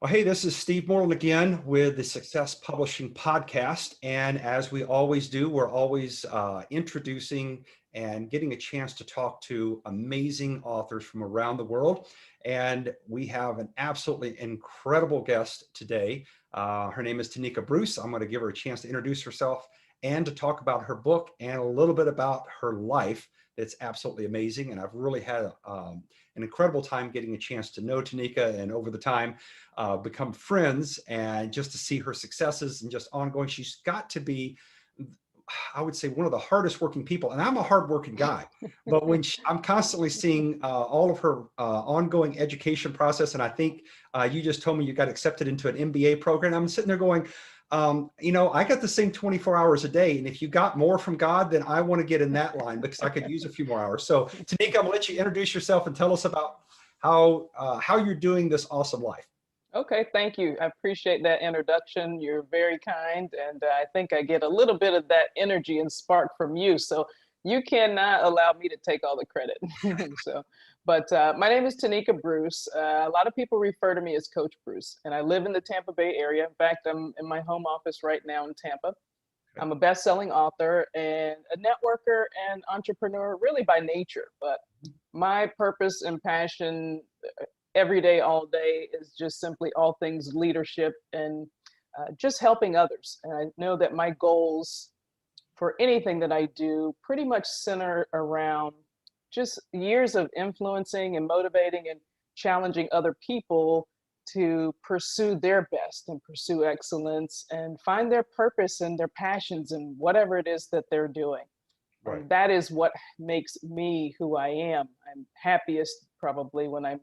Well, hey, this is Steve Moreland again with the Success Publishing Podcast. And as we always do, we're always introducing and getting a chance to talk to amazing authors from around the world. And we have an absolutely incredible guest today. Her name is Tonika Bruce. I'm going to give her a chance to introduce herself and to talk about her book and a little bit about her life. That's absolutely amazing. And I've really had an incredible time getting a chance to know Tonika, and over the time, become friends, and just to see her successes and just ongoing. She's got to be, I would say, one of the hardest working people, and I'm a hard working guy, but I'm constantly seeing all of her ongoing education process. And I think you just told me you got accepted into an MBA program. I'm sitting there going, I got the same 24 hours a day. And if you got more from God, then I want to get in that line because I could use a few more hours. So Tonika, I'm gonna let you introduce yourself and tell us about how you're doing this awesome life. Okay, thank you. I appreciate that introduction. You're very kind, and I think I get a little bit of that energy and spark from you. So you cannot allow me to take all the credit. But my name is Tonika Bruce. A lot of people refer to me as Coach Bruce, and I live in the Tampa Bay area. In fact, I'm in my home office right now in Tampa. I'm a best-selling author and a networker and entrepreneur, really by nature. But my purpose and passion every day, all day, is just simply all things leadership and just helping others. And I know that my goals for anything that I do pretty much center around just years of influencing and motivating and challenging other people to pursue their best and pursue excellence and find their purpose and their passions and whatever it is that they're doing. Right. And that is what makes me who I am. I'm happiest probably when I'm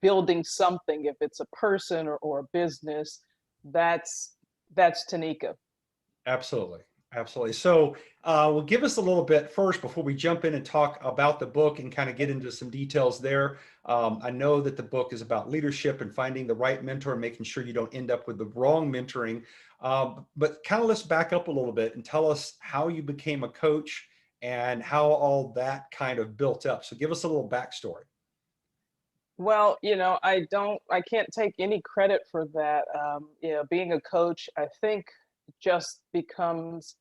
building something. If it's a person or a business, that's Tonika. Absolutely. Absolutely. So, well, give us a little bit first before we jump in and talk about the book and kind of get into some details there. I know that the book is about leadership and finding the right mentor and making sure you don't end up with the wrong mentoring. But kind of let's back up a little bit and tell us how you became a coach and how all that kind of built up. So give us a little backstory. Well, I can't take any credit for that. Being a coach, I think, just becomes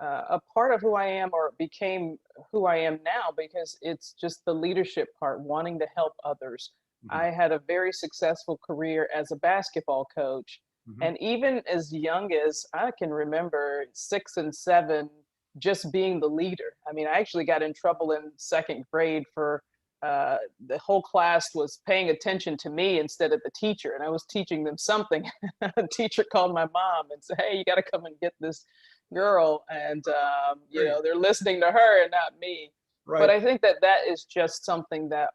a part of who I am, or became who I am now, because it's just the leadership part, wanting to help others. Mhm. I had a very successful career as a basketball coach. Mhm. And even as young as I can remember, 6 and 7, just being the leader. I mean, I actually got in trouble in second grade for the whole class was paying attention to me instead of the teacher, and I was teaching them something. The teacher called my mom and said, "Hey, you got to come and get this girl," and Great. they're listening to her and not me. But Right. I think that is just something that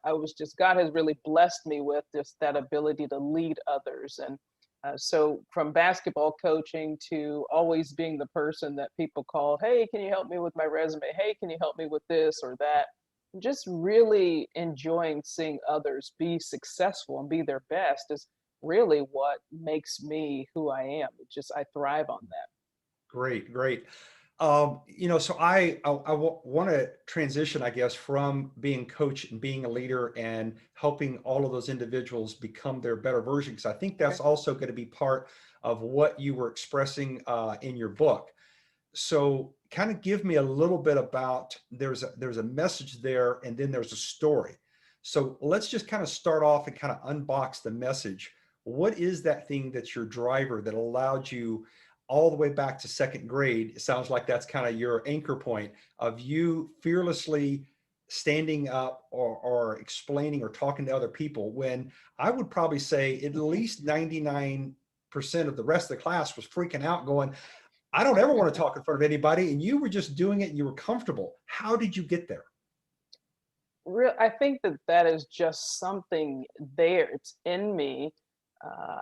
God has really blessed me with, just that ability to lead others. And so from basketball coaching to always being the person that people call, "Hey, can you help me with my resume? Hey, can you help me with this or that?" Just really enjoying seeing others be successful and be their best is really what makes me who I am. I thrive on that. Great, great. So I want to transition, I guess, from being coach and being a leader and helping all of those individuals become their better version, because I think Okay. that's also going to be part of what you were expressing in your book. So, kind of give me a little bit about there's a message there, and then there's a story. So let's just kind of start off and kind of unbox the message. What is that thing that's your driver that allowed you all the way back to second grade? It sounds like that's kind of your anchor point of you fearlessly standing up or explaining or talking to other people, when I would probably say at least 99% of the rest of the class was freaking out going, I don't ever want to talk in front of anybody. And you were just doing it and you were comfortable. How did you get there? I think that is just something there. It's in me.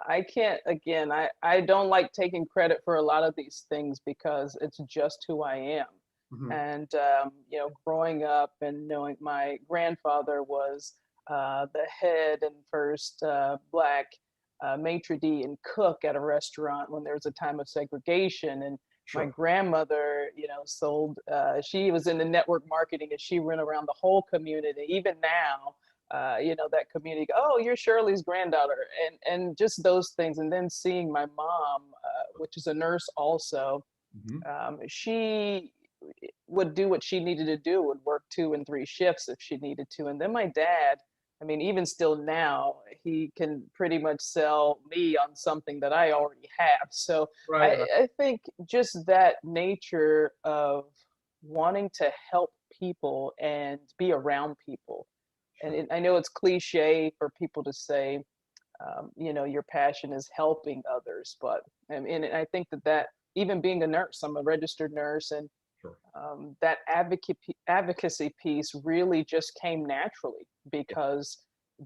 I can't, again, I don't like taking credit for a lot of these things because it's just who I am. Mhm. And, growing up and knowing my grandfather was the head and first Black maitre d' and cook at a restaurant when there was a time of segregation. And my Sure. grandmother, she was in the network marketing, and she went around the whole community. Even now, that community, oh, you're Shirley's granddaughter, and just those things. And then seeing my mom, which is a nurse also, Mhm. she would do what she needed to do, would work 2 and 3 shifts if she needed to. And then my dad, I mean, even still now, he can pretty much sell me on something that I already have. So Right, I think just that nature of wanting to help people and be around people. And sure. I know it's cliche for people to say, your passion is helping others, but and I think that even being a nurse, I'm a registered nurse, and Sure. that advocacy piece really just came naturally Yeah. because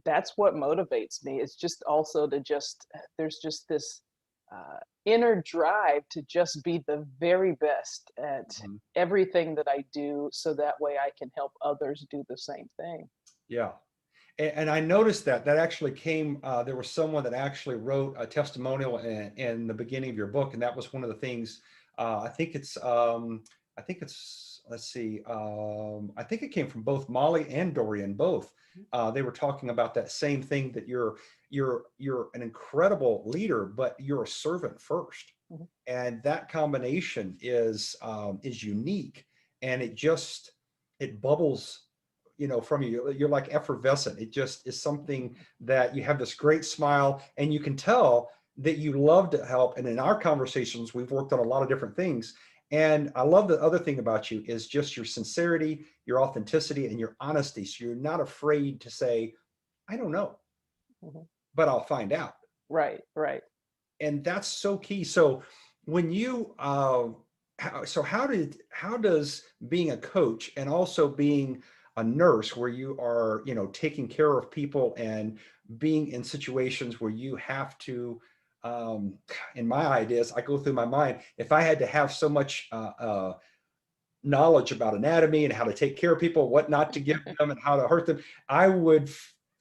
that's what motivates me. It's just also to just there's just this inner drive to just be the very best at Mhm. everything that I do, so that way I can help others do the same thing. Yeah. And I noticed that actually came, there was someone that actually wrote a testimonial in the beginning of your book. And that was one of the things, I think it's, let's see, I think it came from both Molly and Dorian, both. They were talking about that same thing, that you're an incredible leader, but you're a servant first. Mhm. And that combination is unique, and it bubbles, from you. You're like effervescent. It just is something that you have this great smile, and you can tell that you love to help. And in our conversations, we've worked on a lot of different things. And I love the other thing about you is just your sincerity, your authenticity, and your honesty. So you're not afraid to say, I don't know, Mhm. but I'll find out. Right, right. And that's so key. So when you how does being a coach and also being a nurse, where you are, taking care of people and being in situations where you have to, um in my ideas, I go through my mind, if I had to have so much knowledge about anatomy and how to take care of people, what not to give them and how to hurt them, I would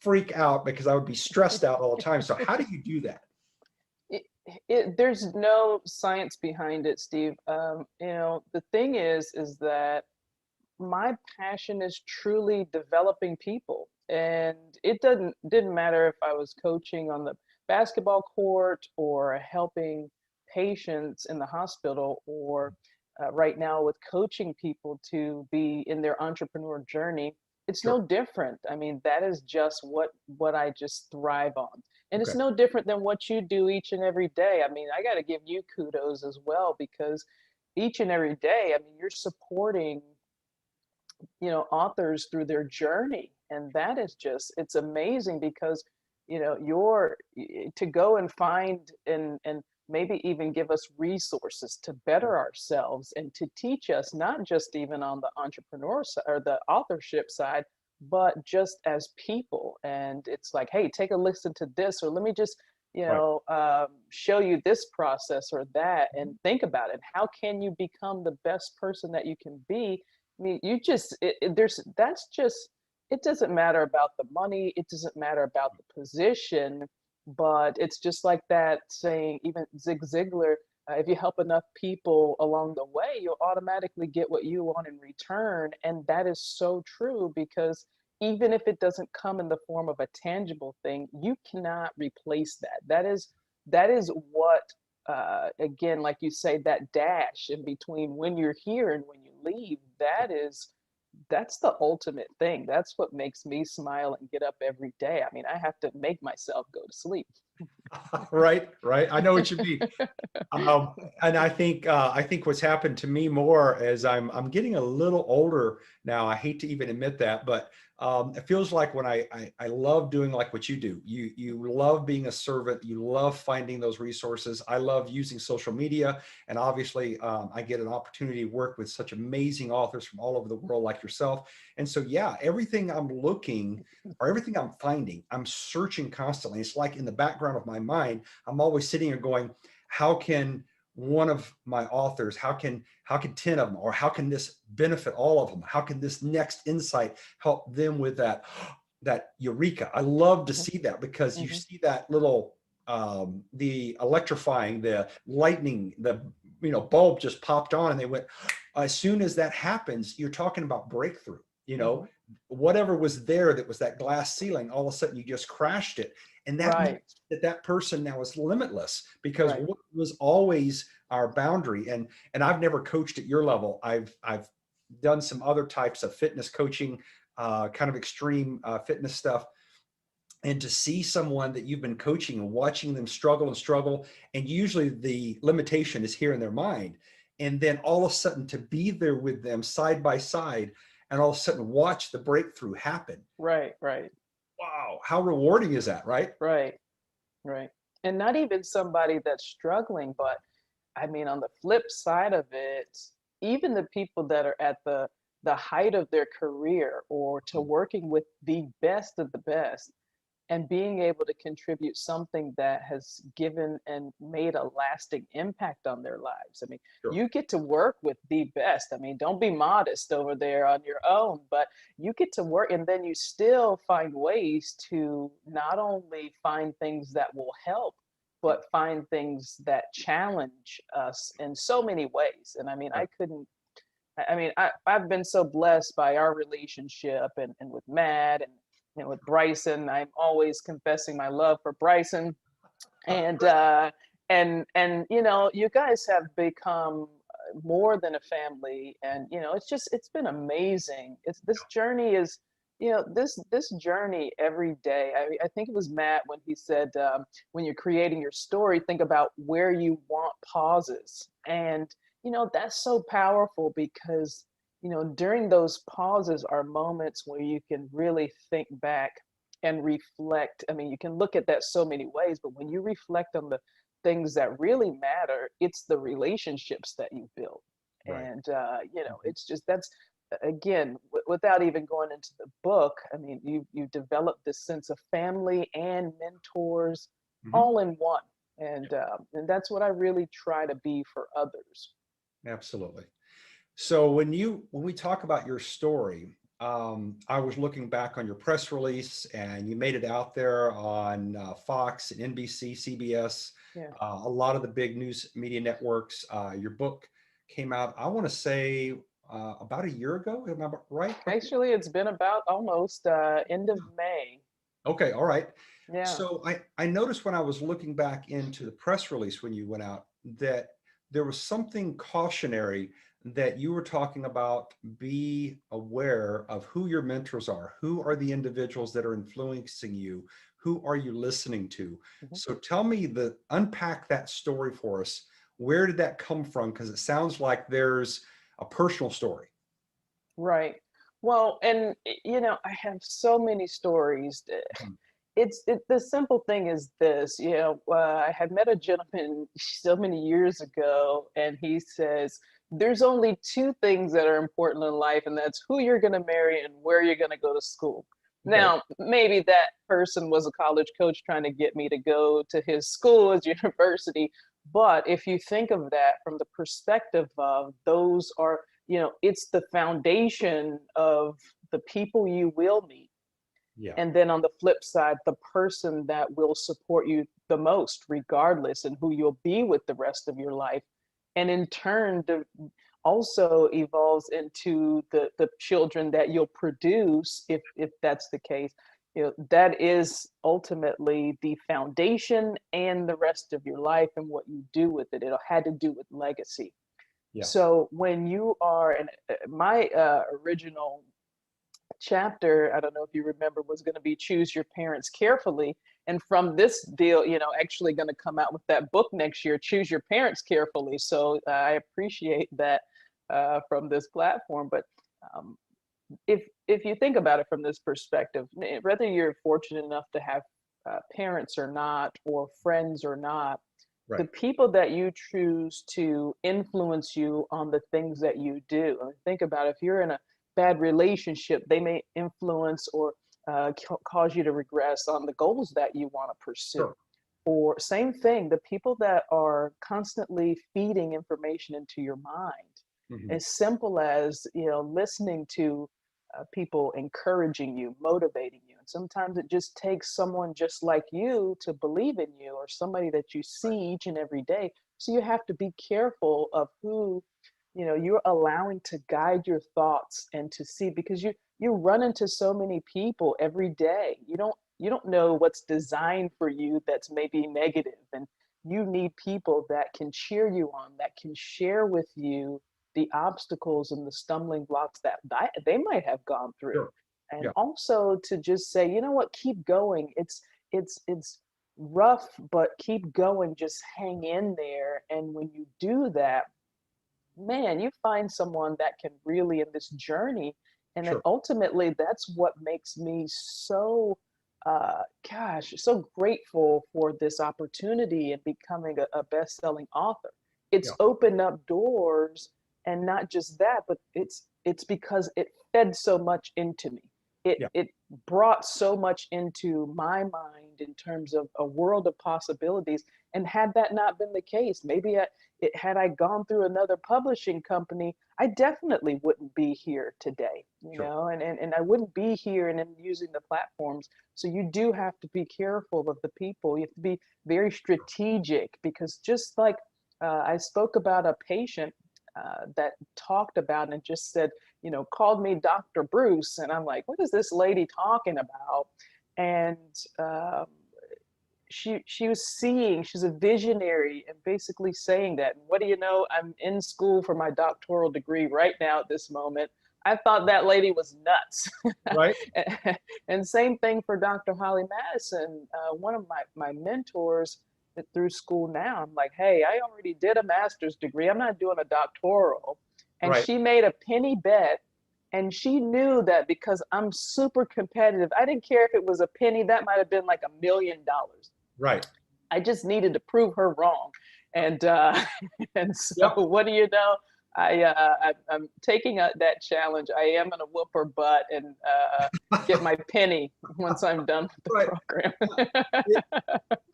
freak out because I would be stressed out all the time. So how do you do that? it, there's no science behind it, Steve. The thing is that my passion is truly developing people, and it didn't matter if I was coaching on the basketball court or helping patients in the hospital, or right now with coaching people to be in their entrepreneur journey. It's Sure. no different. I mean, that is just what I just thrive on. And it's Okay. no different than what you do each and every day. I mean, I got to give you kudos as well, because each and every day, I mean, you're supporting, authors through their journey. And that is just, it's amazing because, you're to go and find and maybe even give us resources to better ourselves and to teach us, not just even on the entrepreneur side or the authorship side, but just as people. And it's like, hey, take a listen to this, or let me just Right. show you this process or that, and think about it. How can you become the best person that you can be? I mean, you just there's that's just, it doesn't matter about the money, it doesn't matter about the position, but it's just like that saying, even Zig Ziglar, if you help enough people along the way, you'll automatically get what you want in return. And that is so true, because even if it doesn't come in the form of a tangible thing, you cannot replace that. That is what, again, like you say, that dash in between when you're here and when you leave, that's the ultimate thing. That's what makes me smile and get up every day. I mean, I have to make myself go to sleep. Right, right. I know what you mean. And I think what's happened to me more as I'm getting a little older now. I hate to even admit that, but it feels like when I love doing like what you do. You love being a servant. You love finding those resources. I love using social media, and obviously I get an opportunity to work with such amazing authors from all over the world like yourself. And so yeah, everything I'm looking, or everything I'm finding, I'm searching constantly. It's like in the background of my mind, I'm always sitting here going, how can one of my authors, how can 10 of them, or how can this benefit all of them? How can this next insight help them with that eureka? I love to Mhm, see that, because you mhm. see that little the electrifying, the lightning, the bulb just popped on, and they went. As soon as that happens, you're talking about breakthrough. Mhm. whatever was there that was that glass ceiling, all of a sudden you just crashed it. And that means Right, that that person now is limitless, because right, what was always our boundary. And I've never coached at your level. I've done some other types of fitness coaching, kind of extreme fitness stuff. And to see someone that you've been coaching and watching them struggle and struggle, and usually the limitation is here in their mind. And then all of a sudden to be there with them side by side, and all of a sudden watch the breakthrough happen. right, right, Wow, how rewarding is that, right? right, right. And not even somebody that's struggling, but I mean, on the flip side of it, even the people that are at the height of their career or to working with the best of the best, and being able to contribute something that has given and made a lasting impact on their lives. I mean, Sure. you get to work with the best. I mean, don't be modest over there on your own, but you get to work, and then you still find ways to not only find things that will help, but find things that challenge us in so many ways. And I mean, Right. I couldn't I mean, I've been so blessed by our relationship and with Matt and with Bryson. I'm always confessing my love for Bryson. And Great. you guys have become more than a family. And it's been amazing. It's this journey is this journey every day. I think it was Matt when he said, when you're creating your story, think about where you want pauses. And that's so powerful because during those pauses are moments where you can really think back and reflect. I mean, you can look at that so many ways, but when you reflect on the things that really matter, it's the relationships that you build. Right. And Mhm. it's just that's again, without even going into the book. I mean, you develop this sense of family and mentors Mhm. all in one, and that's what I really try to be for others. Absolutely. So when we talk about your story, I was looking back on your press release, and you made it out there on Fox and NBC, CBS, Yeah. a lot of the big news media networks. Your book came out, I want to say, about a year ago. Am I right? Actually, it's been about almost end of May. Okay, all right. Yeah. So I noticed when I was looking back into the press release when you went out that there was something cautionary, that you were talking about: be aware of who your mentors are, who are the individuals that are influencing you, who are you listening to. Mhm. So tell me, unpack that story for us. Where did that come from? Because it sounds like there's a personal story. Right. Well, and I have so many stories. Mhm. The simple thing is this, I had met a gentleman so many years ago, and he says, there's only two things that are important in life, and that's who you're going to marry and where you're going to go to school. Okay. Now, maybe that person was a college coach trying to get me to go to his school, his university. But if you think of that from the perspective of those are, it's the foundation of the people you will meet, Yeah. and then on the flip side, the person that will support you the most regardless, and who you'll be with the rest of your life. And in turn, also evolves into the children that you'll produce, if that's the case. That is ultimately the foundation and the rest of your life, and what you do with it, it'll had to do with legacy. Yeah. So when you are, and my original chapter, I don't know if you remember, was going to be choose your parents carefully. And from this deal, actually going to come out with that book next year, choose your parents carefully. So I appreciate that from this platform. But um, if you think about it from this perspective, whether you're fortunate enough to have parents or not, or friends or not, the Right. people that you choose to influence you on the things that you do. I mean, think about if you're in a bad relationship, they may influence or cause you to regress on the goals that you want to pursue. Sure. Or same thing, the people that are constantly feeding information into your mind, Mhm. as simple as listening to people encouraging you, motivating you. And sometimes it just takes someone just like you to believe in you, or somebody that you see each and every day. So you have to be careful of who you're allowing to guide your thoughts and to see, because you run into so many people every day. You don't know what's designed for you that's maybe negative, and you need people that can cheer you on, that can share with you the obstacles and the stumbling blocks that they might have gone through. Sure. And Yeah. also to just say, you know what, keep going. It's rough, but keep going, just hang in there. And when you do that, man, you find someone that can really in this journey. And then Sure. ultimately, that's what makes me so, so grateful for this opportunity and becoming a best-selling author. It's Yeah. opened up doors, and not just that, but it's because it fed so much into me. It Yeah. it brought so much into my mind in terms of a world of possibilities. And had that not been the case, maybe had I gone through another publishing company, I definitely wouldn't be here today, Sure. and I wouldn't be here and using the platforms. So you do have to be careful of the people. You have to be very strategic, because just like I spoke about a patient that talked about and just said, called me Dr. Bruce. And I'm like, what is this lady talking about? And she was seeing, she's a visionary, and basically saying that. And what do you know, I'm in school for my doctoral degree right now at this moment. I thought that lady was nuts. Right. And same thing for Dr. Holly Madison, one of my mentors through school now. I'm like, hey, I already did a master's degree, I'm not doing a doctoral. And Right. she made a penny bet, and she knew that because I'm super competitive, I didn't care if it was a penny, that might have been like $1 million. Right. I just needed to prove her wrong. And and so Yep. what do you know? I'm taking that challenge. I am going to whoop her butt and get my penny once I'm done with the Right. program. Yeah.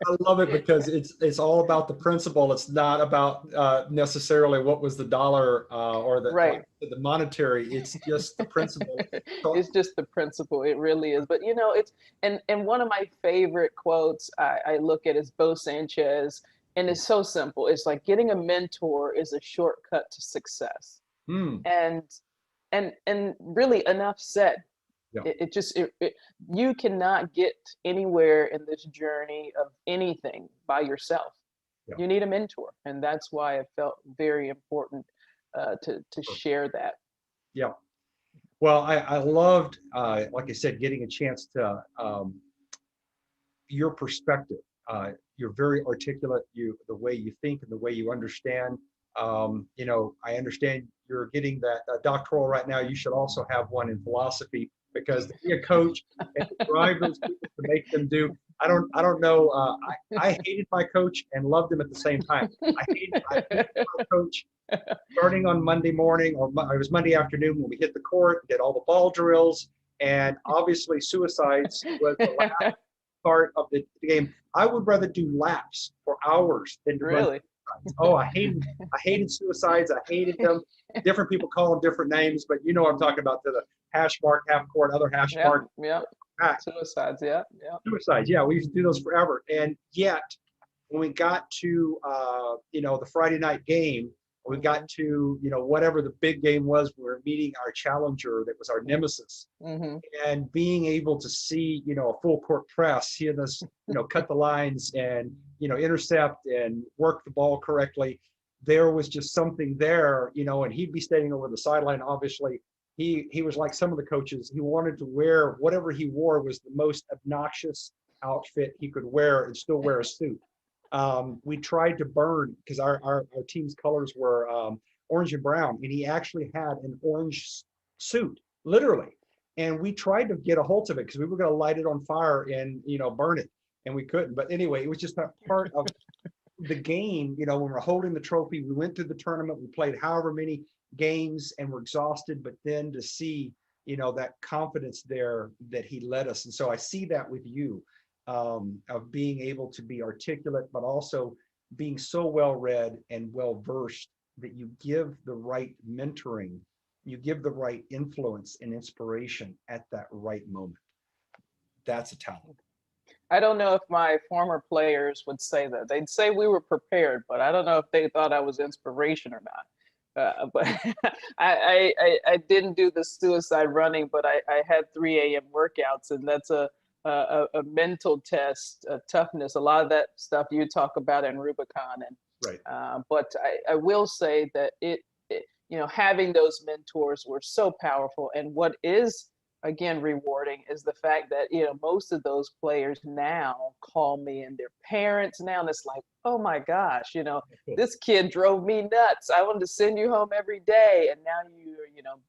I love it because it's all about the principle. It's not about necessarily what was the dollar or the Right. the monetary. It's just the principle. So, It's just the principle. It really is. But it's, and one of my favorite quotes I look at is Bo Sanchez, and it's so simple. It's like, getting a mentor is a shortcut to success. mm, And and really, enough said. yeah, It just you cannot get anywhere in this journey of anything by yourself. yeah, You need a mentor, and that's why it felt very important to sure. share that. Yeah. Well, I loved, like I said, getting a chance to your perspective. You're very articulate. The way you think and the way you understand. I understand you're getting that doctoral right now. You should also have one in philosophy, because to be a coach and to drive those people to make them do. I don't know. I hated my coach and loved him at the same time. I hated my coach starting on Monday morning, or it was Monday afternoon when we hit the court, did all the ball drills, and obviously suicides was the last part of the game. I would rather do laps for hours than to run Really. suicides. Oh, I hated suicides. I hated them. Different people call them different names, but you know what I'm talking about, to the hash mark, half court, other hash Yep, mark. yep. Ah, Suicides, yeah, yeah. suicides. Yeah, we used to do those forever. And yet, when we got to the Friday night game, we got to whatever the big game was, we were meeting our challenger that was our nemesis, Mm-hmm. and being able to see a full court press, seeing us cut the lines and intercept and work the ball correctly. There was just something there, and he'd be standing over the sideline. Obviously, he was like some of the coaches. He wanted to wear whatever he wore was the most obnoxious outfit he could wear and still wear a suit. We tried to burn, because our team's colors were orange and brown, and he actually had an orange suit, literally. And we tried to get a hold of it because we were going to light it on fire and burn it, and we couldn't. But anyway, it was just that part of the game. When we're holding the trophy, we went through the tournament, we played however many games, and we're exhausted. But then to see that confidence there that he led us, and so I see that with you, of being able to be articulate, but also being so well read and well versed that you give the right mentoring, you give the right influence and inspiration at that right moment. That's a talent. I don't know if my former players would say that. They'd say we were prepared, but I don't know if they thought I was inspiration or not. But I didn't do the suicide running, but I had 3 a.m. workouts, and that's a mental test, a toughness, a lot of that stuff you talk about in Rubicon. And Right. but I will say that having those mentors were so powerful. And what is again rewarding is the fact that most of those players now call me, and their parents now, and it's like, oh my gosh, this kid drove me nuts. I wanted to send you home every day, and now you're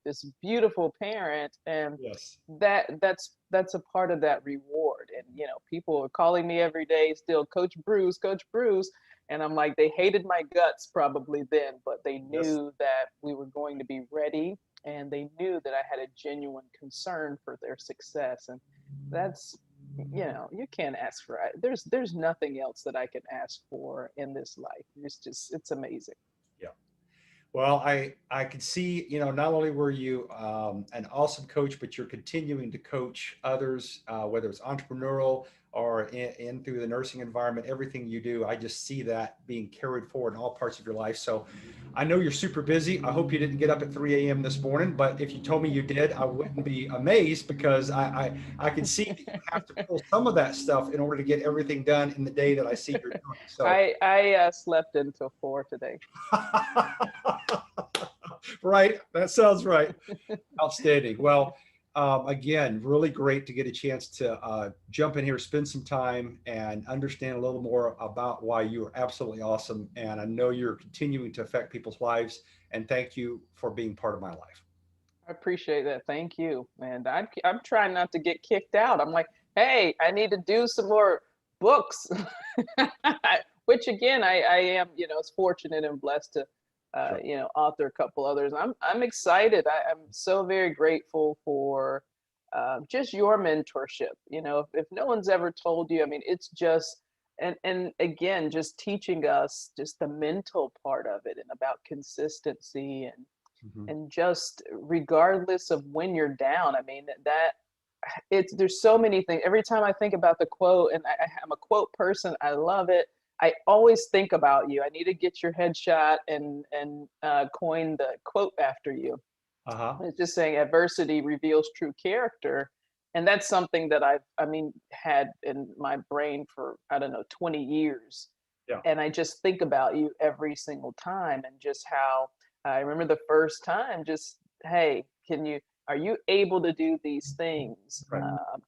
this beautiful parent. And Yes. that's a part of that reward. And people are calling me every day still, Coach Bruce, Coach Bruce. And I'm like, they hated my guts probably then, but they Yes. knew that we were going to be ready, and they knew that I had a genuine concern for their success. And that's, you can't ask for it. There's nothing else that I can ask for in this life. It's amazing. Yeah. Well, I could see, not only were you an awesome coach, but you're continuing to coach others, whether it's entrepreneurial or in through the nursing environment, everything you do. I just see that being carried forward in all parts of your life. So I know you're super busy. I hope you didn't get up at 3 a.m. this morning, but if you told me you did, I wouldn't be amazed, because I can see that you have to pull some of that stuff in order to get everything done in the day that I see you're doing. So I slept until 4 today. right. That sounds right. Outstanding. Well, again, really great to get a chance to jump in here, spend some time, and understand a little more about why you are absolutely awesome. And I know you're continuing to affect people's lives. And thank you for being part of my life. I appreciate that. Thank you. And I'm trying not to get kicked out. I'm like, hey, I need to do some more books, which again, I am, it's fortunate and blessed to, Sure. author a couple others. I'm excited. I'm so very grateful for just your mentorship. If no one's ever told you, I mean, it's just, and again, just teaching us just the mental part of it, and about consistency, Mhm. and just regardless of when you're down. I mean, that there's so many things. Every time I think about the quote, and I'm a quote person, I love it. I always think about you. I need to get your headshot and coin the quote after you. Uh-huh. It's just saying adversity reveals true character. And that's something that had in my brain for, I don't know, 20 years. Yeah. And I just think about you every single time, and just how I remember the first time, just, hey, are you able to do these things? Right.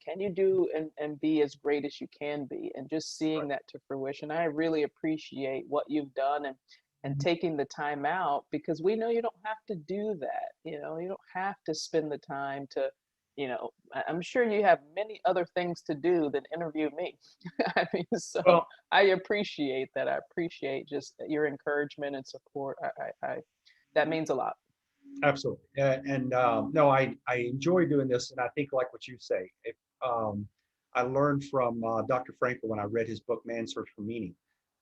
Can you do and be as great as you can be? And just seeing Right. that to fruition. I really appreciate what you've done, and taking the time out, because we know you don't have to do that. You don't have to spend the time to, I'm sure you have many other things to do than interview me. I mean, so Well, I appreciate that. I appreciate just your encouragement and support. That means a lot. absolutely. And no, I enjoy doing this. And I think, like what you say, I learned from Dr. Frankl when I read his book, Man's Search for Meaning.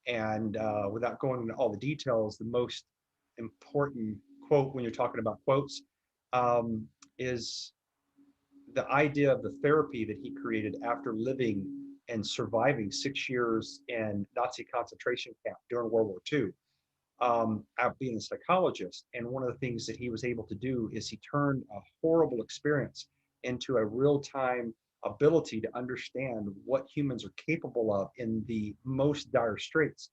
And without going into all the details, the most important quote when you're talking about quotes is the idea of the therapy that he created after living and surviving 6 years in Nazi concentration camp during World War II, out being a psychologist. And one of the things that he was able to do is he turned a horrible experience into a real-time ability to understand what humans are capable of in the most dire straits.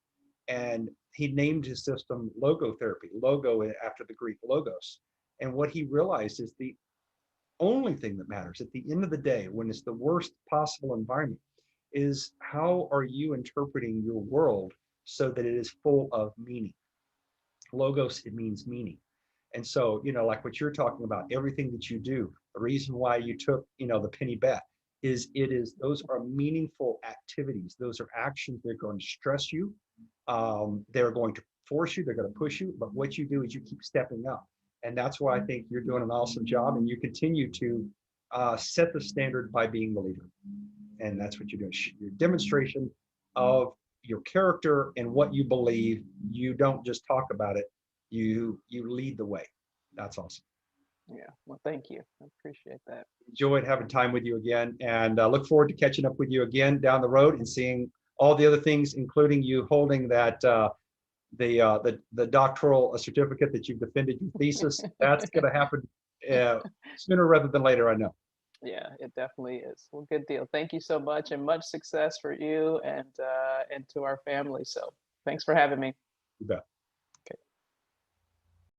And he named his system logotherapy, logo after the Greek logos. And what he realized is the only thing that matters at the end of the day, when it's the worst possible environment, is how are you interpreting your world so that it is full of meaning. Logos, it means meaning. And so, like what you're talking about, everything that you do, the reason why you took, the penny bet is those are meaningful activities. Those are actions that are going to stress you. They're going to force you, they're going to push you. But what you do is you keep stepping up. And that's why I think you're doing an awesome job, and you continue to set the standard by being the leader. And that's what you're doing. Your demonstration of your character and what you believe. You don't just talk about it. You lead the way. That's awesome. Yeah. Well, thank you. I appreciate that. Enjoyed having time with you again, and look forward to catching up with you again down the road and seeing all the other things, including you holding that the doctoral certificate that you've defended your thesis. That's going to happen sooner rather than later, I know. Yeah, it definitely is. Well, good deal. Thank you so much, and much success for you and to our family. So thanks for having me. You bet.